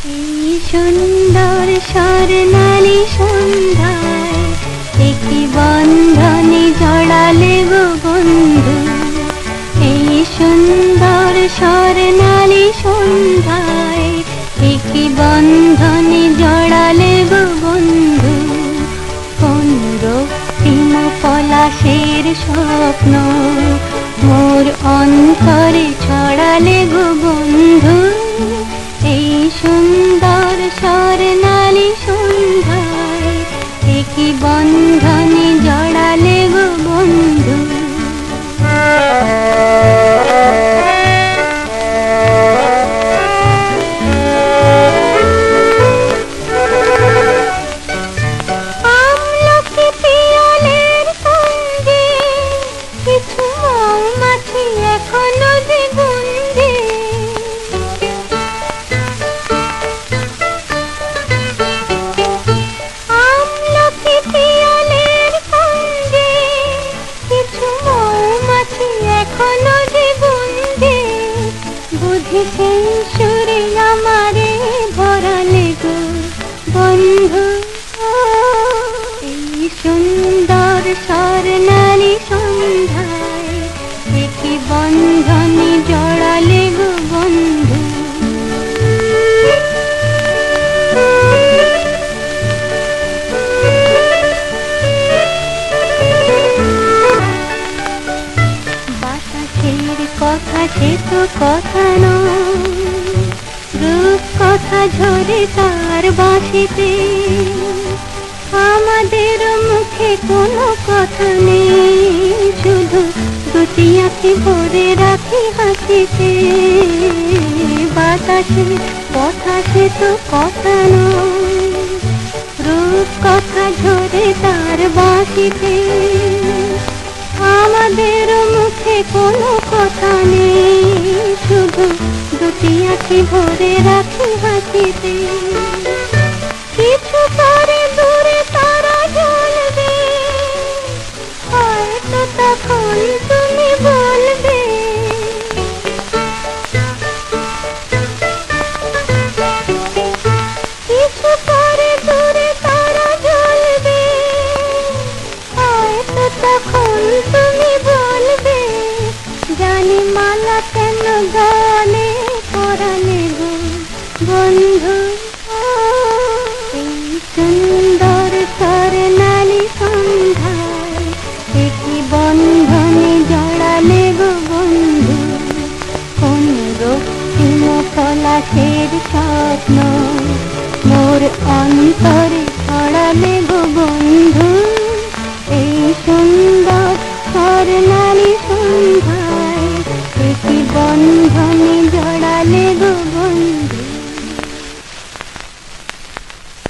এই সুন্দর স্বর্ণালী সন্ধ্যায় একটি বন্ধনে জড়ালে গো বন্ধু। এই সুন্দর স্বর্ণালী সন্ধ্যায় একটি বন্ধনে জড়ালে গো বন্ধু। কোন রক্তিম পলাশের স্বপ্ন মোর অন্তরে ছড়ালে গো বন্ধু। এই সুন্দর স্বর্ণালী সন্ধ্যায় একই বন্ধনে জড়ালে গো বন্ধু। আমলকি পিয়ালের সঙ্গে কিছু মৌমাছি এখনো যে গুঞ্জে। আমলকি পিয়ালের সঙ্গে কিছু মৌমাছি এখনো যে গুঞ্জে। বুঝি সেই সুরে আমারে ভরালে গো বন্ধু। এই সুন্দর স্বর্ণালী সন্ধ্যায় একই বন্ধনে জড়ালে গো বন্ধু। বাতাসের কথা সে তো কথা নয়, রূপ কথা ঝরে তার বাঁশিতে। আমাদের মুখে কোনো কথা নেই, শুধু দুটি আঁখি ভরে রাখি হাসিতে। বাতাসের কথা সে তো কথা নয়, রূপ কথা ঝরে তার বাঁশিতে। আমাদের মুখে কোনো কথা নেই, শুধু দুটি আঁখি ভরে রাখি হাসিতে। কিছু পরে দূরে তারা জ্বলবে, হয়তো তখন তুমি বলবে। কিছু পরে দূরে তারা জ্বলবে, হয়তো তখন তুমি বলবে। জানি মালা কেন গানে পরালে গো বন্ধু। এই সুন্দর স্বর্ণালী সন্ধ্যায় একই বন্ধনে জড়ালে গো বন্ধু। কোন রক্তিম পলাশের স্বপ্ন মোর অন্তরে ছড়ালে গো বন্ধু। এই সুন্দর স্বর্ণালী সন্ধ্যায় একই বন্ধনে জড়ালে গো।